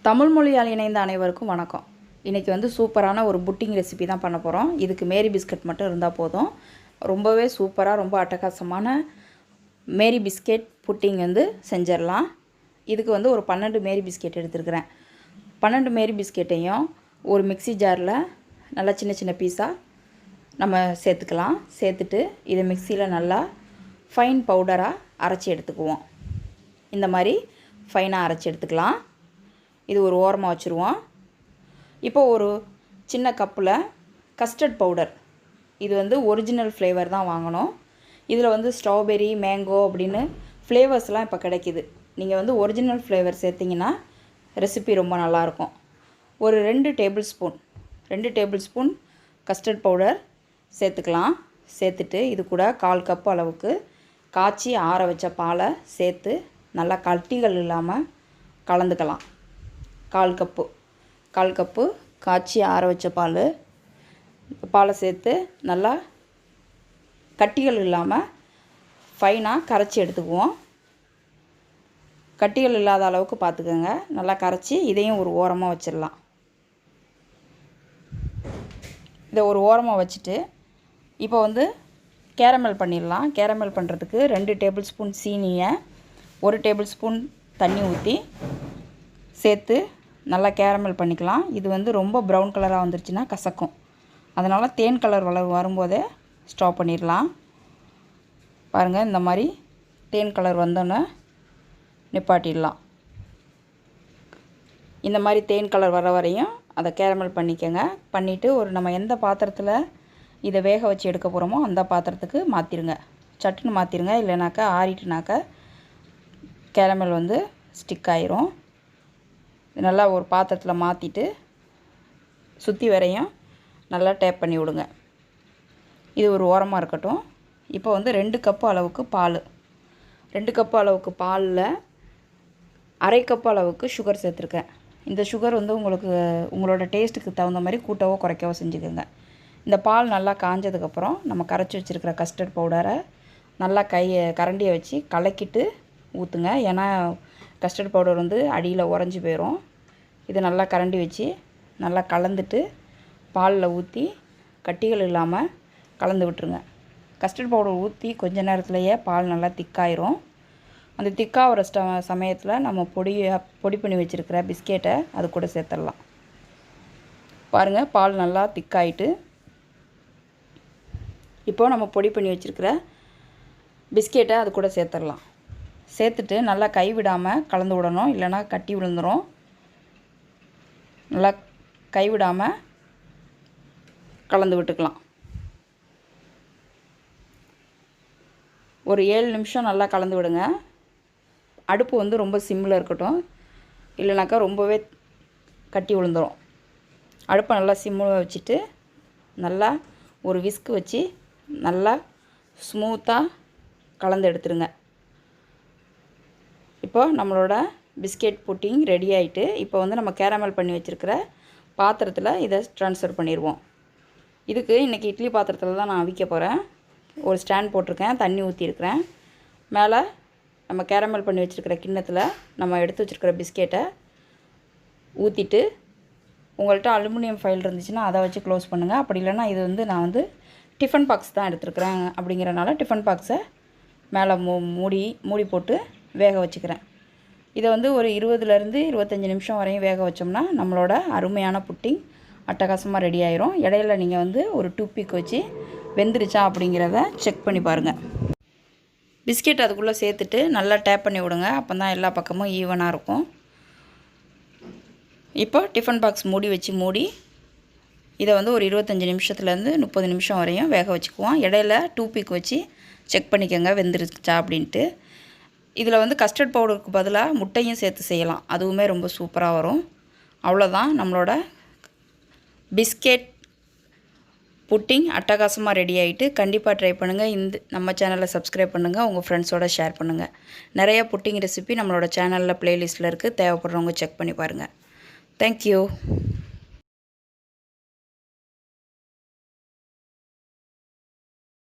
தமிழ் மொழியால் இணைந்த அனைவருக்கும் வணக்கம். இன்றைக்கி வந்து சூப்பரான ஒரு புட்டிங் ரெசிபி தான் பண்ண போகிறோம். இதுக்கு மேரி பிஸ்கட் மட்டும் இருந்தால் போதும். ரொம்பவே சூப்பராக ரொம்ப அட்டகாசமான மேரி பிஸ்கெட் புட்டிங் வந்து செஞ்சிடலாம். இதுக்கு வந்து ஒரு 12 மேரி பிஸ்கெட் எடுத்துருக்கிறேன். 12 மேரி பிஸ்கெட்டையும் ஒரு மிக்ஸி ஜாரில் நல்லா சின்ன சின்ன பீஸாக நம்ம சேர்த்துக்கலாம். சேர்த்துட்டு இதை மிக்சியில் நல்லா ஃபைன் பவுடராக அரைச்சி எடுத்துக்குவோம். இந்த மாதிரி ஃபைனாக அரைச்சி எடுத்துக்கலாம். இது ஒரு ஓரமாக வச்சுருவோம். இப்போ ஒரு சின்ன கப்பில் கஸ்டர்ட் பவுடர், இது வந்து ஒரிஜினல் ஃப்ளேவர் தான் வாங்கணும். இதில் வந்து ஸ்ட்ராபெரி, மேங்கோ அப்படின்னு ஃப்ளேவர்ஸ்லாம் இப்போ கிடைக்கிது. நீங்கள் வந்து ஒரிஜினல் ஃப்ளேவர் சேர்த்திங்கன்னா ரெசிபி ரொம்ப நல்லாயிருக்கும். ஒரு 2 டேபிள் ஸ்பூன் கஸ்டர்ட் பவுடர் சேர்த்துக்கலாம். சேர்த்துட்டு இது கூட 1/4 கப் அளவுக்கு காய்ச்சி ஆற வச்ச பாலை சேர்த்து நல்லா கட்டிகள் இல்லாமல் கலந்துக்கலாம். 1/4 கப்பு காய்ச்சி ஆற வச்ச பாலை சேர்த்து நல்லா கட்டிகள் இல்லாமல் ஃபைனாக கரைச்சி எடுத்துக்குவோம். கட்டிகள் இல்லாத அளவுக்கு பார்த்துக்கோங்க. நல்லா கரைச்சி இதையும் ஒரு ஓரமாக வச்சிடலாம். இதை ஒரு ஓரமாக வச்சுட்டு இப்போ வந்து கேரமல் பண்ணிடலாம். கேரமல் பண்ணுறதுக்கு 2 டேபிள் ஸ்பூன் சீனியை 1 டேபிள் ஸ்பூன் தண்ணி ஊற்றி சேர்த்து நல்லா கேரமல் பண்ணிக்கலாம். இது வந்து ரொம்ப ப்ரௌன் கலராக வந்துருச்சுன்னா கசக்கும். அதனால் தேன் கலர் வரும்போதே ஸ்டாப் பண்ணிடலாம். பாருங்கள், இந்த மாதிரி தேன் கலர் வந்தோன்னே நிப்பாட்டிடலாம். இந்த மாதிரி தேன் கலர் வர வரையும் அதை கேரமல் பண்ணிக்கோங்க. பண்ணிவிட்டு நம்ம எந்த பாத்திரத்தில் இதை வேக வச்சு எடுக்க போகிறோமோ அந்த பாத்திரத்துக்கு மாற்றிடுங்க. சட்டுன்னு மாற்றிடுங்க. இல்லைனாக்கா ஆறிட்டுனாக்கா கேரமல் வந்து ஸ்டிக் ஆயிரும். நல்லா ஒரு பாத்திரத்தில் மாற்றிட்டு சுற்றி வரையும் நல்லா டேப் பண்ணி விடுங்க. இது ஒரு ஓரமாக இருக்கட்டும். இப்போ வந்து 2 கப்பு அளவுக்கு பால், 2 கப்பு அளவுக்கு பாலில் 1/2 கப்பு அளவுக்கு சுகர் சேர்த்துருக்கேன். இந்த சுகர் வந்து உங்களோட டேஸ்ட்டுக்கு தகுந்த மாதிரி கூட்டவோ குறைக்கவோ செஞ்சுக்கோங்க. இந்த பால் நல்லா காஞ்சதுக்கப்புறம் நம்ம கரைச்சி வச்சுருக்கிற கஸ்டர்ட் பவுடரை நல்லா கரண்டியை வச்சு கலக்கிட்டு ஊற்றுங்க. ஏன்னா கஸ்டர்ட் பவுடர் வந்து அடியில் உறைஞ்சி போயிடும். இது நல்லா கரண்டி வச்சு நல்லா கலந்துட்டு பாலில் ஊற்றி கட்டிகள் இல்லாமல் கலந்து விட்டுருங்க. கஸ்டர்ட் பவுடர் ஊற்றி கொஞ்ச நேரத்துலையே பால் நல்லா திக்காயிரும். அந்த திக்காகிற சமயத்தில் நம்ம பொடி பண்ணி வச்சுருக்கிற பிஸ்கெட்டை அது கூட சேர்த்துடலாம். பாருங்கள், பால் நல்லா திக்காயிட்டு இப்போது நம்ம பொடி பண்ணி வச்சுருக்கிற பிஸ்கெட்டை அது கூட சேர்த்துடலாம். சேர்த்துட்டு நல்லா கைவிடாமல் கலந்து விடணும். இல்லைனா கட்டி விழுந்துடும். நல்லா கைவிடாமல் கலந்து விட்டுக்கலாம். ஒரு 7 நிமிஷம் நல்லா கலந்து விடுங்க. அடுப்பு வந்து ரொம்ப சிம்மில் இருக்கட்டும். இல்லைனாக்கா ரொம்பவே கட்டி விழுந்துடும். அடுப்பை நல்லா சிம்மில் வச்சுட்டு நல்லா ஒரு விஸ்க் வச்சு நல்லா ஸ்மூத்தாக கலந்து எடுத்துருங்க. இப்போ நம்மளோட பிஸ்கெட் புட்டிங் ரெடி ஆகிட்டு இப்போ வந்து நம்ம கேரமல் பண்ணி வச்சுருக்கிற பாத்திரத்தில் இதை ட்ரான்ஸ்ஃபர் பண்ணிடுவோம். இதுக்கு இன்றைக்கி இட்லி பாத்திரத்தில் தான் நான் அவிக்க போகிறேன். ஒரு ஸ்டாண்ட் போட்டிருக்கேன், தண்ணி ஊற்றிருக்கிறேன். மேலே நம்ம கேரமல் பண்ணி வச்சுருக்கிற கிண்ணத்தில் நம்ம எடுத்து வச்சுருக்கிற பிஸ்கெட்டை ஊற்றிட்டு, உங்கள்கிட்ட அலுமினியம் ஃபைல் இருந்துச்சுன்னா அதை வச்சு க்ளோஸ் பண்ணுங்கள். அப்படி இல்லைன்னா இது வந்து நான் வந்து டிஃபன் பாக்ஸ் தான் எடுத்துருக்குறேன். அப்படிங்கிறனால டிஃபன் பாக்ஸை மேலே மூடி போட்டு வேக வச்சுக்கிறேன். இதை வந்து ஒரு 20லேருந்து 25 நிமிஷம் வரையும் வேக வச்சோம்னா நம்மளோட அருமையான புட்டிங் அட்டகாசமாக ரெடி ஆயிரும். இடையில நீங்கள் வந்து ஒரு டூத்பிக் வச்சு வெந்துருச்சா அப்படிங்கிறத செக் பண்ணி பாருங்கள். பிஸ்கெட் அதுக்குள்ளே சேர்த்துட்டு நல்லா டேப் பண்ணி விடுங்க. அப்போ தான் எல்லா பக்கமும் ஈவனாக இருக்கும். இப்போ டிஃபன் பாக்ஸ் மூடி இதை வந்து ஒரு 25 நிமிஷத்துலேருந்து 30 நிமிஷம் வரையும் வேக வச்சுக்குவோம். இடையில டூத்பிக் வச்சு செக் பண்ணிக்கோங்க வெந்துருச்சா அப்படின்ட்டு. இதில் வந்து கஸ்டர்ட் பவுடருக்கு பதிலாக முட்டையும் சேர்த்து செய்யலாம். அதுவுமே ரொம்ப சூப்பராக வரும். அவ்வளோதான், நம்மளோட பிஸ்கெட் புட்டிங் அட்டகாசமாக ரெடி ஆகிட்டு. கண்டிப்பாக ட்ரை பண்ணுங்கள். நம்ம சேனலை சப்ஸ்கிரைப் பண்ணுங்கள். உங்கள் ஃப்ரெண்ட்ஸோடு ஷேர் பண்ணுங்கள். நிறைய புட்டிங் ரெசிபி நம்மளோட சேனலில் ப்ளேலிஸ்ட்டில் இருக்குது. தேவைப்படுறவங்க செக் பண்ணி பாருங்கள். தேங்க்யூ.